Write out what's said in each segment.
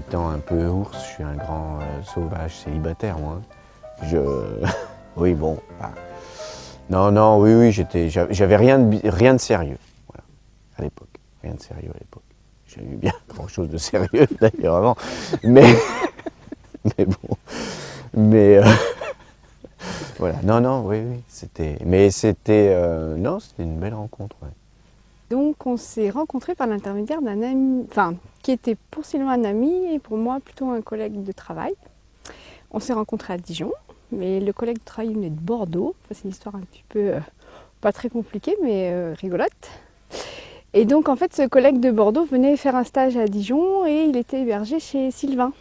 étant un peu ours, je suis un grand sauvage célibataire, moi. Oui, bon. Bah. Non, oui, j'avais rien de sérieux, voilà, à l'époque. Rien de sérieux à l'époque. J'ai eu bien grand-chose de sérieux, d'ailleurs, avant. Mais, mais bon. Mais, voilà. Non, oui, c'était... Mais c'était... non, c'était une belle rencontre, ouais. Donc on s'est rencontrés par l'intermédiaire d'un ami, enfin, qui était pour Sylvain un ami et pour moi plutôt un collègue de travail. On s'est rencontrés à Dijon, mais le collègue de travail venait de Bordeaux. Enfin, c'est une histoire un petit peu, pas très compliquée, mais rigolote. Et donc en fait ce collègue de Bordeaux venait faire un stage à Dijon et il était hébergé chez Sylvain.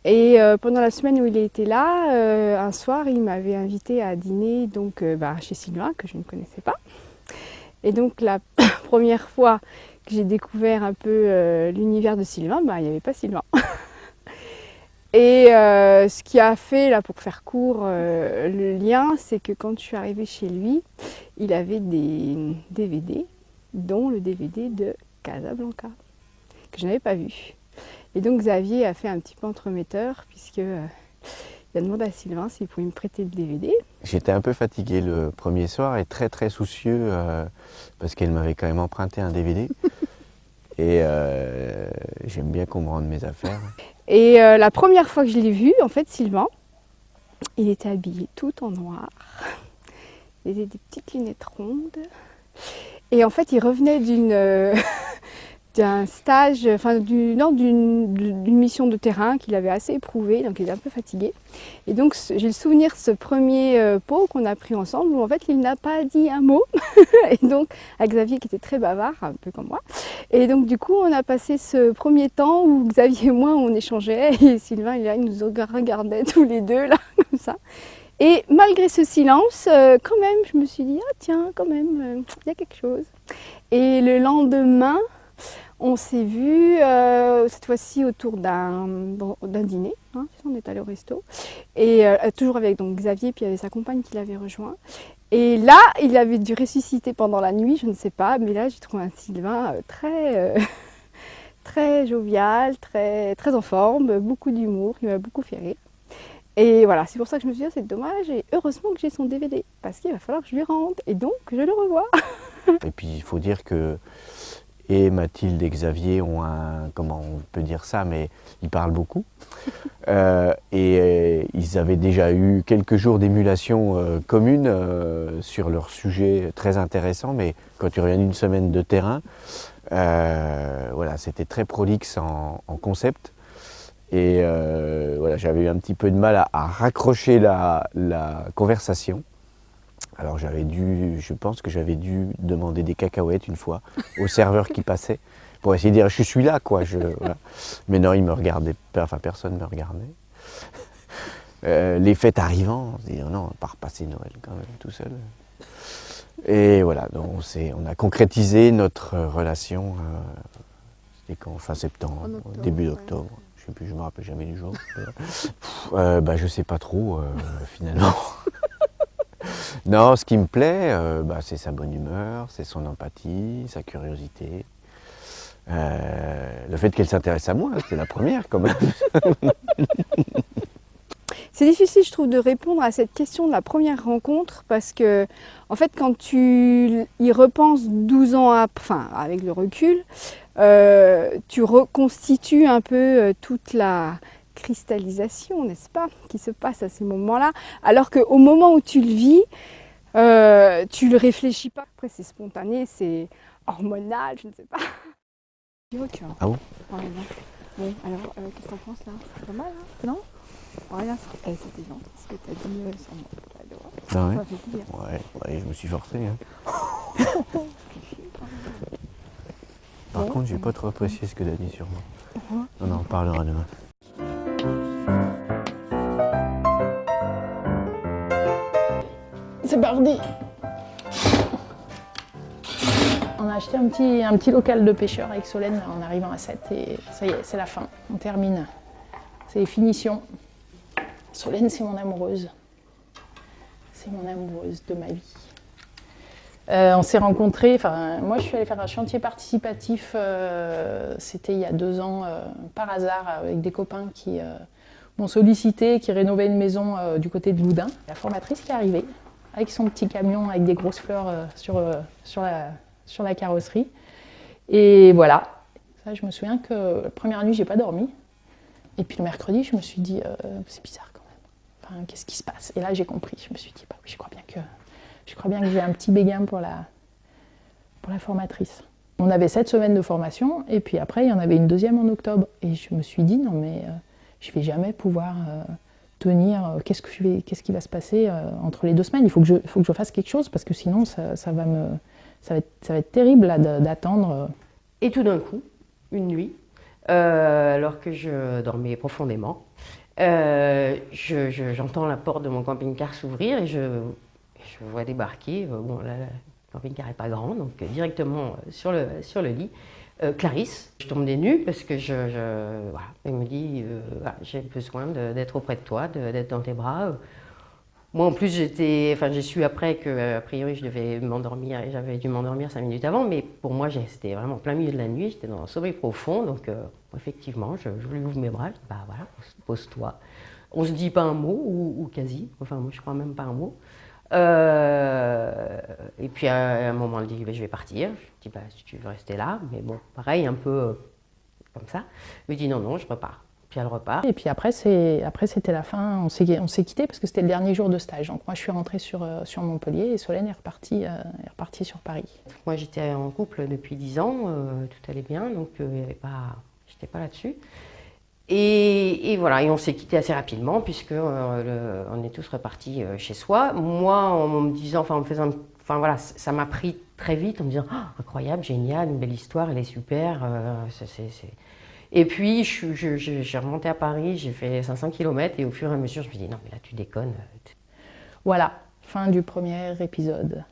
Et pendant la semaine où il était là, un soir il m'avait invité à dîner donc, chez Sylvain que je ne connaissais pas. Et donc la première fois que j'ai découvert un peu l'univers de Sylvain, il n'y avait pas Sylvain. Et ce qui a fait, là, pour faire court, le lien, c'est que quand je suis arrivée chez lui, il avait des DVD, dont le DVD de Casablanca, que je n'avais pas vu. Et donc Xavier a fait un petit peu entremetteur, puisqu'il a demandé à Sylvain s'il pouvait me prêter le DVD. J'étais un peu fatigué le premier soir et très très soucieux parce qu'elle m'avait quand même emprunté un DVD. Et j'aime bien qu'on me rende mes affaires. Et la première fois que je l'ai vu, en fait, Sylvain, il était habillé tout en noir. Il avait des petites lunettes rondes. Et en fait, il revenait d'un stage, enfin d'une mission de terrain qu'il avait assez éprouvée, donc il était un peu fatigué. Et donc j'ai le souvenir de ce premier pot qu'on a pris ensemble où en fait il n'a pas dit un mot. Et donc avec Xavier qui était très bavard, un peu comme moi. Et donc du coup on a passé ce premier temps où Xavier et moi on échangeait et Sylvain il nous regardait tous les deux là comme ça. Et malgré ce silence, quand même je me suis dit ah tiens quand même il y a quelque chose. Et le lendemain on s'est vu cette fois-ci autour d'un dîner, hein, on est allé au resto, et toujours avec donc, Xavier, puis il y avait sa compagne qui l'avait rejoint. Et là, il avait dû ressusciter pendant la nuit, je ne sais pas, mais là j'ai trouvé un Sylvain très jovial, très en forme, beaucoup d'humour, il m'a beaucoup fait rire. Et voilà, c'est pour ça que je me suis dit, c'est dommage, et heureusement que j'ai son DVD, parce qu'il va falloir que je lui rende, et donc je le revois. Et puis il faut dire que et Mathilde et Xavier ont un, comment on peut dire ça, mais ils parlent beaucoup. Ils avaient déjà eu quelques jours d'émulation commune sur leur sujet très intéressant, mais quand tu reviens d'une semaine de terrain, voilà, c'était très prolixe en concept. Et voilà, j'avais eu un petit peu de mal à raccrocher la conversation. Alors je pense que j'avais dû demander des cacahuètes une fois au serveur qui passait pour essayer de dire je suis là quoi. Voilà. Mais non, il me regardait, enfin personne ne me regardait. Les fêtes arrivant, on se dit non, on va pas repasser Noël quand même tout seul. Et voilà, donc on a concrétisé notre relation. C'était quand, fin septembre, début d'octobre. Ouais. Je sais plus, je me rappelle jamais du jour. Je sais pas trop finalement. Non, ce qui me plaît, c'est sa bonne humeur, c'est son empathie, sa curiosité. Le fait qu'elle s'intéresse à moi, c'était la première quand même. C'est difficile, je trouve, de répondre à cette question de la première rencontre parce que, en fait, quand tu y repenses 12 ans après, enfin, avec le recul, tu reconstitues un peu toute la cristallisation, n'est-ce pas, qui se passe à ces moments-là, alors qu'au moment où tu le vis, tu le réfléchis pas. Après, c'est spontané, c'est hormonal, je ne sais pas. Ah bon? Bon, alors, qu'est-ce que t'en penses là? C'est pas mal, hein? Non? Voilà, c'était gentil ce que t'as dit sur moi. Ah ouais? Ça m'a fait plaisir. Ouais, je me suis forcé. Hein. Par contre, j'ai pas trop apprécié ce que t'as dit sur moi. On en reparlera demain. C'est parti. On a acheté un petit local de pêcheurs avec Solène en arrivant à 7 et ça y est, c'est la fin. On termine. C'est les finitions. Solène, c'est mon amoureuse. C'est mon amoureuse de ma vie. On s'est rencontrés, moi je suis allée faire un chantier participatif, c'était il y a 2 ans, par hasard, avec des copains qui m'ont sollicité, qui rénovaient une maison du côté de Loudun. La formatrice qui est arrivée, avec son petit camion, avec des grosses fleurs sur la carrosserie. Et voilà, ça je me souviens que la première nuit j'ai pas dormi. Et puis le mercredi je me suis dit, c'est bizarre quand même, enfin, qu'est-ce qui se passe? Et là j'ai compris, je me suis dit, bah oui, je crois bien que j'ai un petit béguin pour la formatrice. On avait 7 semaines de formation et puis après il y en avait une deuxième en octobre. Et je me suis dit non mais je vais jamais pouvoir tenir, qu'est-ce qui va se passer entre les 2 semaines? Il faut que je fasse quelque chose parce que sinon ça va être terrible là, d'attendre. Et tout d'un coup, une nuit, alors que je dormais profondément, j'entends la porte de mon camping-car s'ouvrir et je vois débarquer, bon là, le camping-car n'est pas grand, donc directement sur le lit, Clarisse. Je tombe des nues parce que voilà, elle me dit, voilà, j'ai besoin d'être auprès de toi, d'être dans tes bras. Moi en plus j'ai su après que a priori je devais m'endormir et j'avais dû m'endormir 5 minutes avant, mais pour moi c'était vraiment plein milieu de la nuit, j'étais dans un sommeil profond, donc effectivement je lui ouvre mes bras, je dis bah voilà, pose-toi. On se dit pas un mot ou quasi, enfin moi je crois même pas un mot. Et puis à un moment, elle dit bah, je vais partir. Je dis bah, si tu veux rester là, mais bon, pareil, un peu comme ça. Elle me dit non, je repars. Puis elle repart. Et puis après c'était la fin, on s'est quitté parce que c'était le dernier jour de stage. Donc moi je suis rentrée sur Montpellier et Solène est repartie sur Paris. Moi j'étais en couple depuis 10 ans, tout allait bien, donc j'étais pas là-dessus. Et voilà, et on s'est quitté assez rapidement puisque on est tous repartis chez soi. Moi, en me disant, enfin voilà, ça m'a pris très vite en me disant oh, incroyable, génial, une belle histoire, elle est super. Et puis j'ai remonté à Paris, j'ai fait 500 km et au fur et à mesure, je me dis non mais là tu déconnes. Voilà, fin du premier épisode.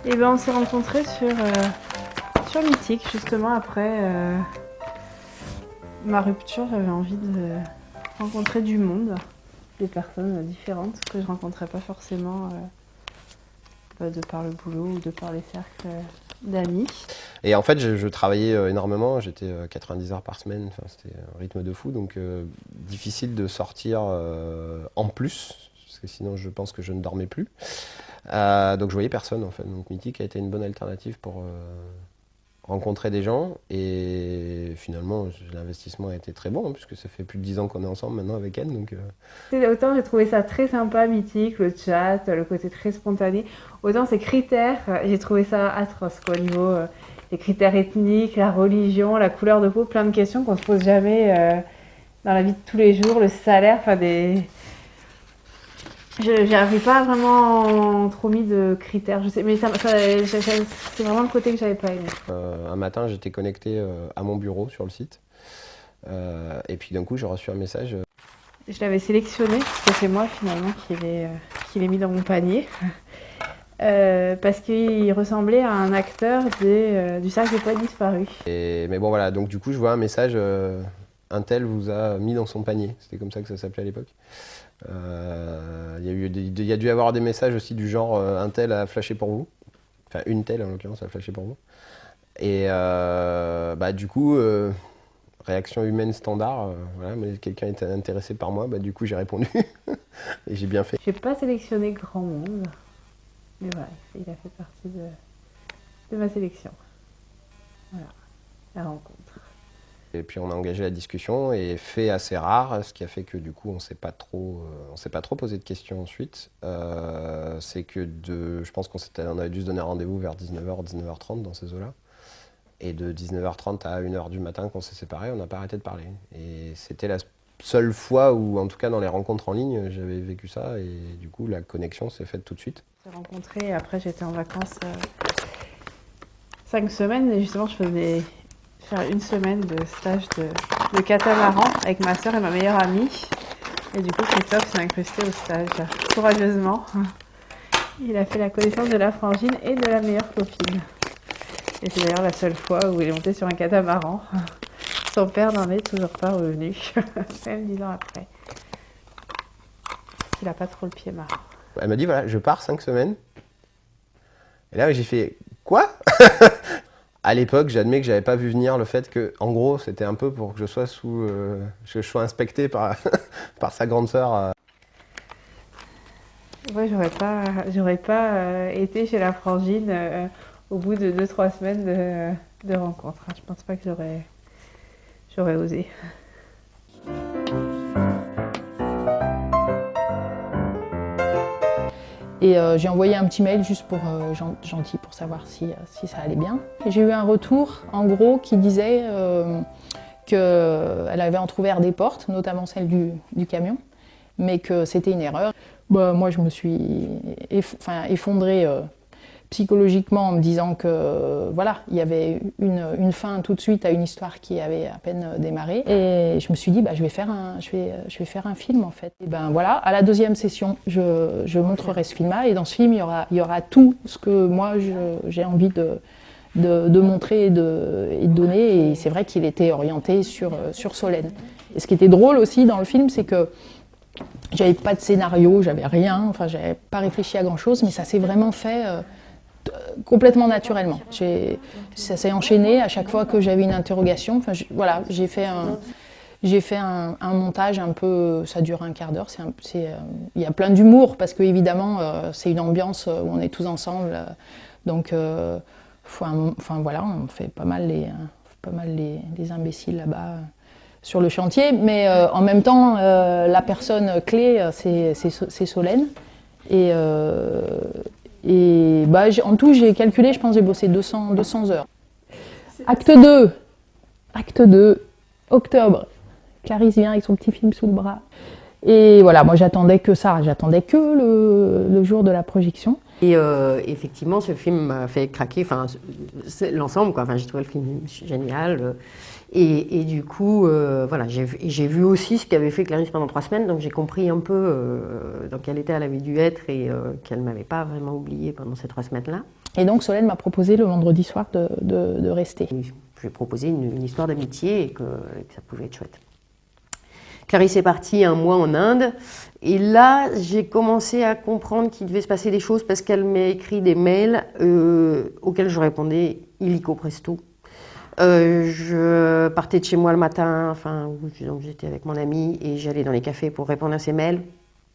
Et ben on s'est rencontrés sur Mythique, justement après ma rupture. J'avais envie de rencontrer du monde, des personnes différentes que je rencontrais pas forcément de par le boulot ou de par les cercles d'amis. Et en fait, je travaillais énormément, j'étais 90 heures par semaine, enfin, c'était un rythme de fou, donc difficile de sortir en plus, parce que sinon je pense que je ne dormais plus. Donc je voyais personne en fait, donc Mythique a été une bonne alternative pour rencontrer des gens et finalement l'investissement a été très bon hein, puisque ça fait plus de 10 ans qu'on est ensemble maintenant avec elle. Donc, Autant j'ai trouvé ça très sympa, Mythique, le chat, le côté très spontané, autant ces critères, j'ai trouvé ça atroce quoi, au niveau des critères ethniques, la religion, la couleur de peau, plein de questions qu'on se pose jamais dans la vie de tous les jours, le salaire, enfin des... J'avais pas vraiment trop mis de critères, je sais, mais c'est vraiment le côté que j'avais pas aimé. Un matin, j'étais connecté à mon bureau sur le site, et puis d'un coup, j'ai reçu un message. Je l'avais sélectionné, parce que c'est moi finalement qui l'ai mis dans mon panier, parce qu'il ressemblait à un acteur du Cercle des Poètes Disparus. Mais bon voilà, donc du coup, je vois un message, un tel vous a mis dans son panier, c'était comme ça que ça s'appelait à l'époque. Il y a dû y avoir des messages aussi du genre un tel a flashé pour vous, enfin une telle en l'occurrence a flashé pour vous. Et du coup, réaction humaine standard, voilà, mais quelqu'un était intéressé par moi, du coup j'ai répondu et j'ai bien fait. Je n'ai pas sélectionné grand monde, mais voilà, il a fait partie de ma sélection. Voilà, la rencontre. Et puis on a engagé la discussion et fait assez rare, ce qui a fait que du coup on s'est pas trop posé de questions ensuite. C'est que je pense on avait dû se donner un rendez-vous vers 19h, 19h30 dans ces eaux-là. Et de 19h30 à 1h du matin qu'on s'est séparés, on n'a pas arrêté de parler. Et c'était la seule fois où, en tout cas dans les rencontres en ligne, j'avais vécu ça et du coup la connexion s'est faite tout de suite. On s'est rencontrés et après j'étais en vacances 5 semaines et justement je faisais faire une semaine de stage de catamaran avec ma soeur et ma meilleure amie. Et du coup, Christophe s'est incrusté au stage, courageusement. Il a fait la connaissance de la frangine et de la meilleure copine. Et c'est d'ailleurs la seule fois où il est monté sur un catamaran. Son père n'en est toujours pas revenu, même 10 ans après. qu'il n'a pas trop le pied marre. Elle m'a dit, voilà, je pars 5 semaines. Et là, j'ai fait, quoi? À l'époque, j'admets que j'avais pas vu venir le fait que, en gros, c'était un peu pour que je sois que je sois inspecté par, par sa grande sœur. Ouais, j'aurais pas été chez la frangine au bout de 2-3 semaines de rencontre. Je pense pas que j'aurais osé. Et j'ai envoyé un petit mail juste pour gentil pour savoir si ça allait bien. Et j'ai eu un retour en gros qui disait qu'elle avait entrouvert des portes, notamment celle du camion, mais que c'était une erreur. Bah, moi je me suis effondrée psychologiquement en me disant que voilà, il y avait une fin tout de suite à une histoire qui avait à peine démarré. Et je me suis dit, bah, je vais faire un film en fait. Et ben voilà, à la deuxième session, je montrerai ce film-là. Et dans ce film, il y aura tout ce que moi j'ai envie de montrer et de donner. Et c'est vrai qu'il était orienté sur Solène. Et ce qui était drôle aussi dans le film, c'est que j'avais pas de scénario, j'avais rien, enfin j'avais pas réfléchi à grand chose, mais ça s'est vraiment fait complètement naturellement. Ça s'est enchaîné à chaque fois que j'avais une interrogation. Enfin, voilà, j'ai fait un montage un peu, ça dure un quart d'heure. Il y a plein d'humour parce que évidemment c'est une ambiance où on est tous ensemble, donc enfin voilà, on fait pas mal les imbéciles là-bas sur le chantier, mais en même temps la personne clé c'est Solène. Et bah, en tout, j'ai calculé, je pense que j'ai bossé 200 heures. Acte 2, octobre. Clarisse vient avec son petit film sous le bras. Et voilà, moi j'attendais que ça, j'attendais que le jour de la projection. Et effectivement, ce film m'a fait craquer, enfin, l'ensemble, quoi. Enfin, j'ai trouvé le film génial. Et du coup, voilà, j'ai vu aussi ce qu'avait fait Clarisse pendant 3 semaines, donc j'ai compris un peu dans quel état elle avait dû être et qu'elle ne m'avait pas vraiment oublié pendant ces 3 semaines-là. Et donc Solène m'a proposé le vendredi soir de rester. Et je lui ai proposé une histoire d'amitié et que ça pouvait être chouette. Clarisse est partie 1 mois en Inde et là j'ai commencé à comprendre qu'il devait se passer des choses parce qu'elle m'a écrit des mails auxquels je répondais illico presto. Je partais de chez moi le matin, enfin, donc j'étais avec mon ami et j'allais dans les cafés pour répondre à ses mails.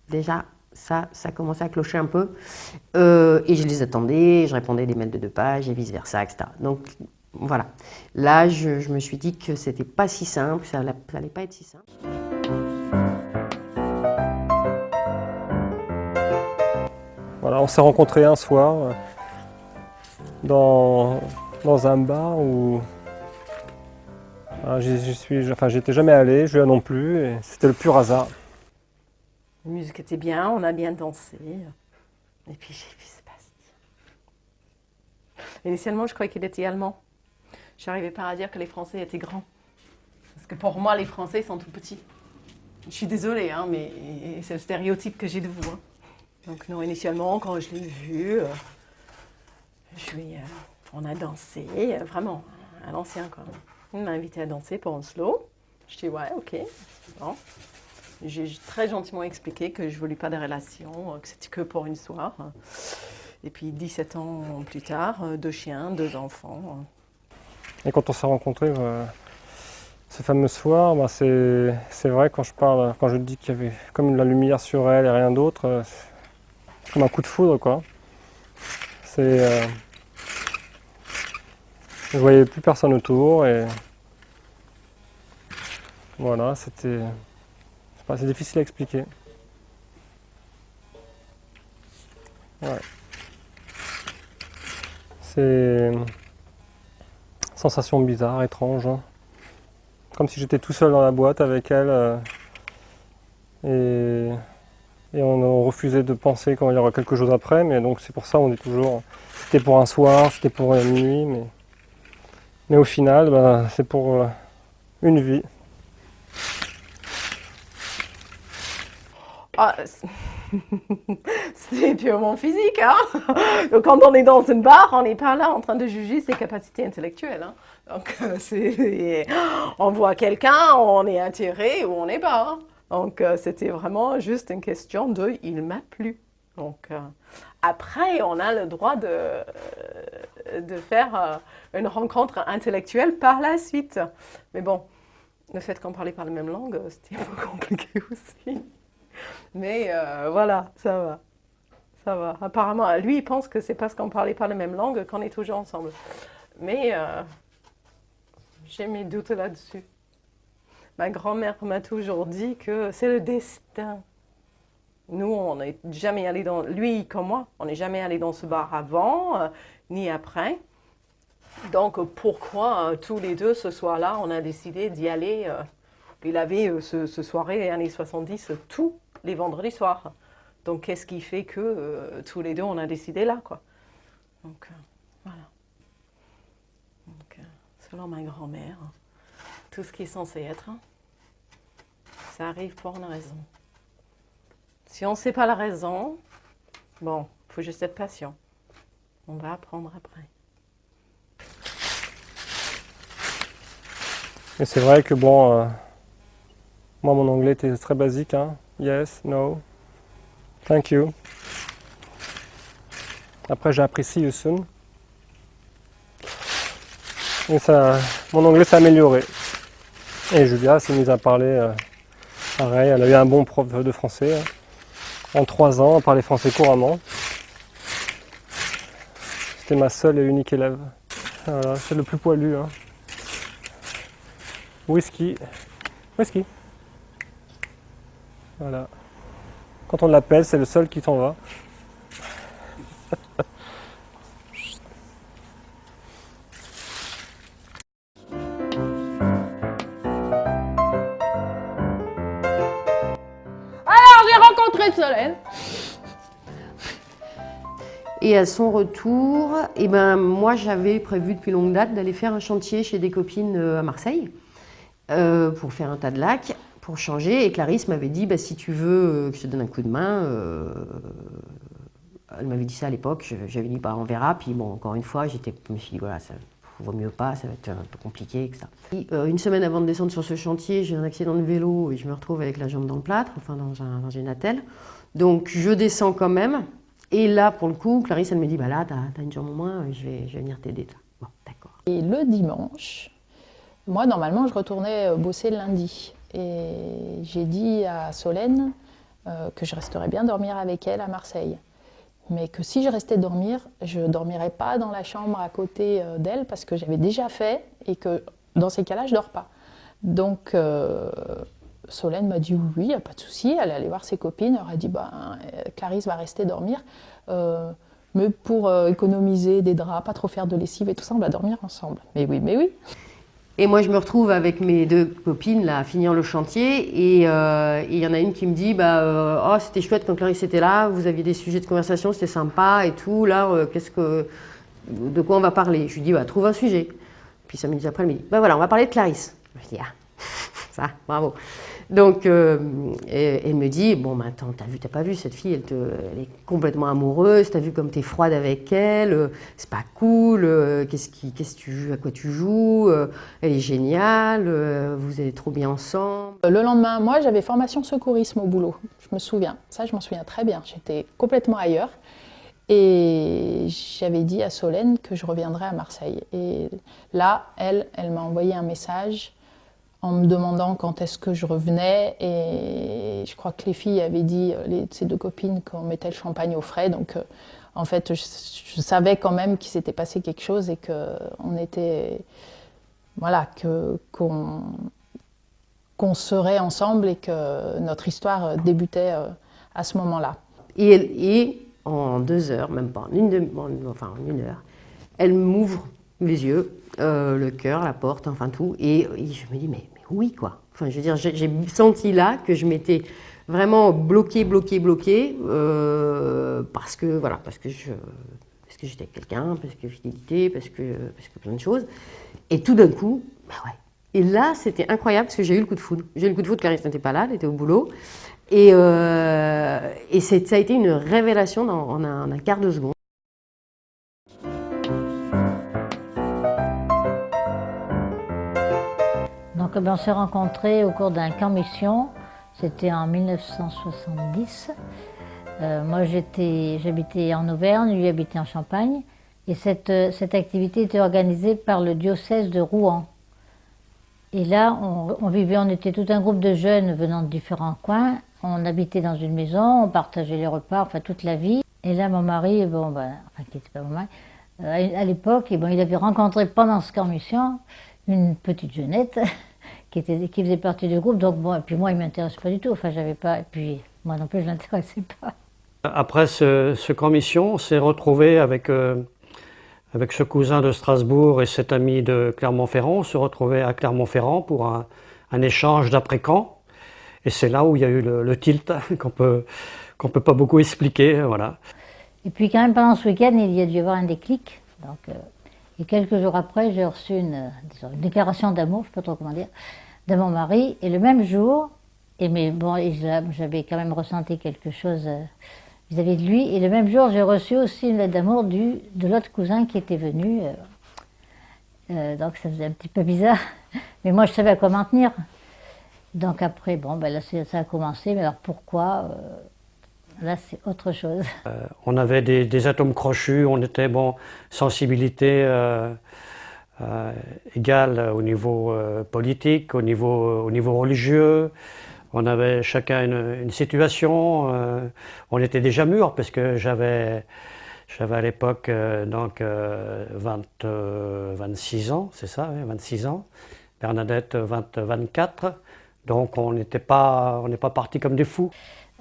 Déjà, ça commençait à clocher un peu. Et je les attendais, je répondais des mails de 2 pages et vice-versa, etc. Donc voilà. Là, je me suis dit que c'était pas si simple, ça allait pas être si simple. Voilà, on s'est rencontrés un soir dans un bar où j'étais jamais allé, je lui non plus, et c'était le pur hasard. La musique était bien, on a bien dansé. Et puis j'ai vu Sébastien. Initialement, je croyais qu'il était allemand. Je n'arrivais pas à dire que les Français étaient grands. Parce que pour moi, les Français sont tout petits. Je suis désolée, hein, mais c'est le stéréotype que j'ai de vous. Hein. Donc non, initialement, quand je l'ai vu, on a dansé, vraiment, à l'ancien quoi. Il m'a invité à danser pour un slow. Je dis ouais, ok. Bon. J'ai très gentiment expliqué que je ne voulais pas de relation, que c'était que pour une soirée. Et puis 17 ans plus tard, 2 chiens, 2 enfants. Et quand on s'est rencontrés ce fameux soir, bah c'est vrai quand je dis qu'il y avait comme de la lumière sur elle et rien d'autre, c'est comme un coup de foudre quoi. Je voyais plus personne autour et voilà, c'est difficile à expliquer. Ouais. C'est une sensation bizarre, étrange. Hein. Comme si j'étais tout seul dans la boîte avec elle et on refusait de penser qu'il y aura quelque chose après, mais donc c'est pour ça on est toujours. C'était pour un soir, c'était pour une nuit, mais au final, bah, c'est pour une vie. Ah, c'est purement physique. Hein. Donc, quand on est dans une bar, on n'est pas là en train de juger ses capacités intellectuelles. Hein. Donc, on voit quelqu'un, on est attiré ou on n'est pas. Hein. Donc c'était vraiment juste une question de « il m'a plu ». Donc après, on a le droit de faire une rencontre intellectuelle par la suite. Mais bon, le fait qu'on parlait pas la même langue, c'était un peu compliqué aussi. Mais voilà, ça va. Ça va. Apparemment, lui, il pense que c'est parce qu'on parlait pas la même langue qu'on est toujours ensemble. Mais j'ai mes doutes là-dessus. Ma grand-mère m'a toujours dit que c'est le destin. Nous, on n'est jamais allé dans... Lui comme moi, on n'est jamais allé dans ce bar avant, ni après. Donc, pourquoi tous les deux, ce soir-là, on a décidé d'y aller. Il avait ce soirée, années 70, tous les vendredis soirs. Donc, qu'est-ce qui fait que tous les deux, on a décidé là, quoi. Donc, voilà. Donc, selon ma grand-mère, tout ce qui est censé être, ça arrive pour une raison. Si on ne sait pas la raison, bon, il faut juste être patient. On va apprendre après. Et c'est vrai que bon, moi mon anglais était très basique, hein. Yes, no, thank you. Après j'ai appris see you soon. Et ça, mon anglais s'est amélioré. Et Julia s'est mise à parler pareil, elle a eu un bon prof de français. En 3 ans, elle parlait français couramment. C'était ma seule et unique élève. Voilà, c'est le plus poilu. Hein. Whisky. Whisky. Voilà. Quand on l'appelle, c'est le seul qui s'en va. Alors, j'ai rencontré Solène. Et à son retour, eh ben, moi j'avais prévu depuis longue date d'aller faire un chantier chez des copines à Marseille pour faire un tas de lacs, pour changer. Et Clarisse m'avait dit, bah, si tu veux que je te donne un coup de main, elle m'avait dit ça à l'époque, j'avais dit bah, on verra. Puis bon, encore une fois, je me suis dit voilà, ça vaut mieux pas, ça va être un peu compliqué que ça. Et, une semaine avant de descendre sur ce chantier, j'ai un accident de vélo et je me retrouve avec la jambe dans le plâtre, enfin dans une attelle. Donc je descends quand même. Et là, pour le coup, Clarisse, elle me dit, bah là, t'as une jambe en moins, je vais venir t'aider. Bon, d'accord. Et le dimanche, moi, normalement, je retournais bosser le lundi. Et j'ai dit à Solène que je resterais bien dormir avec elle à Marseille. Mais que si je restais dormir, je ne dormirais pas dans la chambre à côté d'elle parce que j'avais déjà fait et que dans ces cas-là, je ne dors pas. Donc, Solène m'a dit oui, il n'y a pas de souci. Elle allait voir ses copines, elle a dit Clarisse va rester dormir. Mais pour économiser des draps, pas trop faire de lessive et tout ça, on va dormir ensemble. Mais oui, mais oui. Et moi, je me retrouve avec mes 2 copines là, à finir le chantier. Et il y en a une qui me dit oh, c'était chouette quand Clarisse était là, vous aviez des sujets de conversation, c'était sympa et tout. Là, de quoi on va parler? Je lui dis trouve un sujet. Puis 5 minutes après, elle me dit voilà, on va parler de Clarisse. Je dis ça, bravo. Donc, elle me dit, bon, mais attends, t'as pas vu cette fille, elle est complètement amoureuse, t'as vu comme t'es froide avec elle, c'est pas cool, à quoi tu joues, elle est géniale, vous allez trop bien ensemble. Le lendemain, moi, j'avais formation secourisme au boulot, je me souviens, ça, je m'en souviens très bien, j'étais complètement ailleurs. Et j'avais dit à Solène que je reviendrais à Marseille. Et là, elle m'a envoyé un message en me demandant quand est-ce que je revenais. Et je crois que les filles avaient dit, ces 2 copines, qu'on mettait le champagne au frais. Donc, en fait, je savais quand même qu'il s'était passé quelque chose et qu'on était... Voilà, qu'on serait ensemble et que notre histoire débutait à ce moment-là. Et en 2 heures, même pas, en une heure, elle m'ouvre les yeux, le cœur, la porte, enfin tout. Et je me dis, mais oui, quoi. Enfin, je veux dire, j'ai senti là que je m'étais vraiment bloquée, parce que j'étais avec quelqu'un, parce que fidélité, parce que plein de choses. Et tout d'un coup, ouais. Et là, c'était incroyable parce que j'ai eu le coup de foudre. J'ai eu le coup de foudre, Clarisse n'était pas là, elle était au boulot. Et ça a été une révélation en un quart de seconde. Donc on s'est rencontrés au cours d'un camp mission C'était en 1970. Moi, j'habitais en Auvergne, lui habitait en Champagne. Et cette activité était organisée par le diocèse de Rouen. Et là, on était tout un groupe de jeunes venant de différents coins. On habitait dans une maison, on partageait les repas, enfin toute la vie. Et là, mon mari, qui n'était pas mon mari, à l'époque, il avait rencontré pendant ce camp mission une petite jeunette qui faisait partie du groupe. Donc et puis moi, il ne m'intéresse pas du tout. Enfin, j'avais pas. Et puis moi non plus, je ne l'intéressais pas. Après ce camp mission, on s'est retrouvé avec ce cousin de Strasbourg et cet ami de Clermont-Ferrand. On se retrouvait à Clermont-Ferrand pour un échange d'après-camp. Et c'est là où il y a eu le tilt qu'on peut pas beaucoup expliquer, voilà. Et puis quand même pendant ce week-end, il y a dû y avoir un déclic. Donc, et quelques jours après, j'ai reçu une déclaration d'amour, je ne sais pas trop comment dire, de mon mari. Et le même jour, j'avais quand même ressenti quelque chose vis-à-vis de lui. Et le même jour, j'ai reçu aussi une lettre d'amour de l'autre cousin qui était venu. Donc ça faisait un petit peu bizarre. Mais moi, je savais à quoi m'en tenir. Donc après, là, ça a commencé. Mais alors pourquoi là, c'est autre chose. On avait des atomes crochus, on était, sensibilité égale au niveau politique, au niveau religieux. On avait chacun une situation. On était déjà mûrs parce que j'avais à l'époque 26 ans, c'est ça, 26 ans. Bernadette 24. Donc on n'est pas partis comme des fous.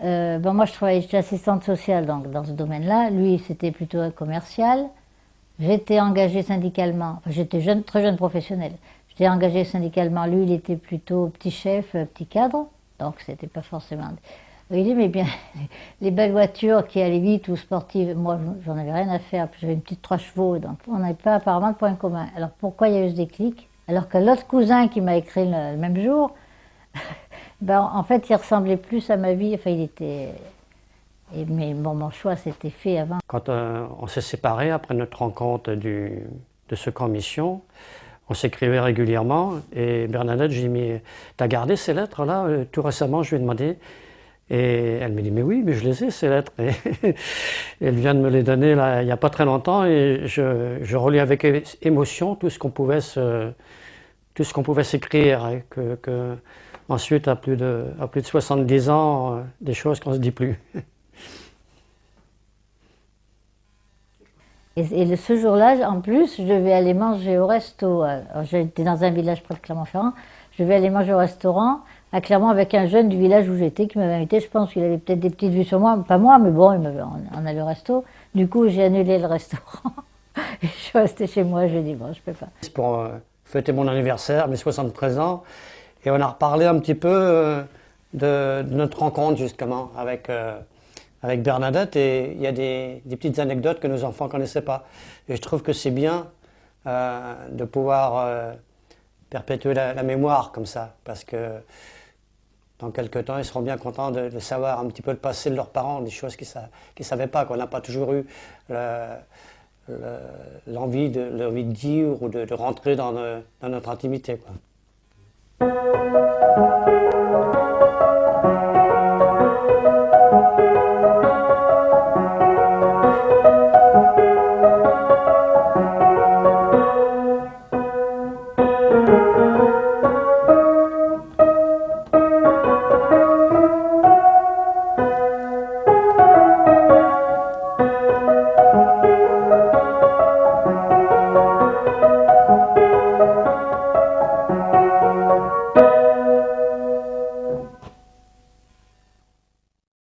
Moi, j'étais assistante sociale dans ce domaine-là. Lui, c'était plutôt un commercial. J'étais engagée syndicalement. Enfin, j'étais très jeune professionnelle. J'étais engagée syndicalement. Lui, il était plutôt petit chef, petit cadre. Donc, c'était pas forcément. Il aimait bien les belles voitures qui allaient vite ou sportives. Moi, j'en avais rien à faire. J'avais une petite 3 chevaux. Donc, on n'avait pas apparemment de point commun. Alors, pourquoi il y a eu ce déclic? Alors que l'autre cousin qui m'a écrit le même jour, en fait, il ressemblait plus à ma vie. Enfin, il était. Mais mon choix s'était fait avant. Quand on s'est séparés après notre rencontre de ce camp mission, on s'écrivait régulièrement. Et Bernadette, j'ai dit, mais t'as gardé ces lettres-là? Tout récemment, je lui ai demandé. Et elle me dit, mais oui, mais je les ai, ces lettres. Et elle vient de me les donner là, il n'y a pas très longtemps. Et je relis avec émotion tout ce qu'on pouvait s'écrire. Et ensuite, à plus de 70 ans, des choses qu'on ne se dit plus. Et ce jour-là, en plus, je devais aller manger au resto. J'étais dans un village près de Clermont-Ferrand. Je devais aller manger au restaurant à Clermont avec un jeune du village où j'étais qui m'avait invité. Je pense qu'il avait peut-être des petites vues sur moi. Pas moi, mais bon, on allait au resto. Du coup, j'ai annulé le restaurant. Et je suis restée chez moi. Je lui ai dit, bon, je peux pas. C'est pour fêter mon anniversaire, mes 73 ans. Et on a reparlé un petit peu de notre rencontre, justement, avec Bernadette. Et il y a des petites anecdotes que nos enfants ne connaissaient pas. Et je trouve que c'est bien de pouvoir perpétuer la mémoire comme ça. Parce que dans quelques temps, ils seront bien contents de savoir un petit peu le passé de leurs parents, des choses qu'ils ne savaient pas, qu'on n'a pas toujours eu l'envie de dire ou de rentrer dans notre intimité, quoi.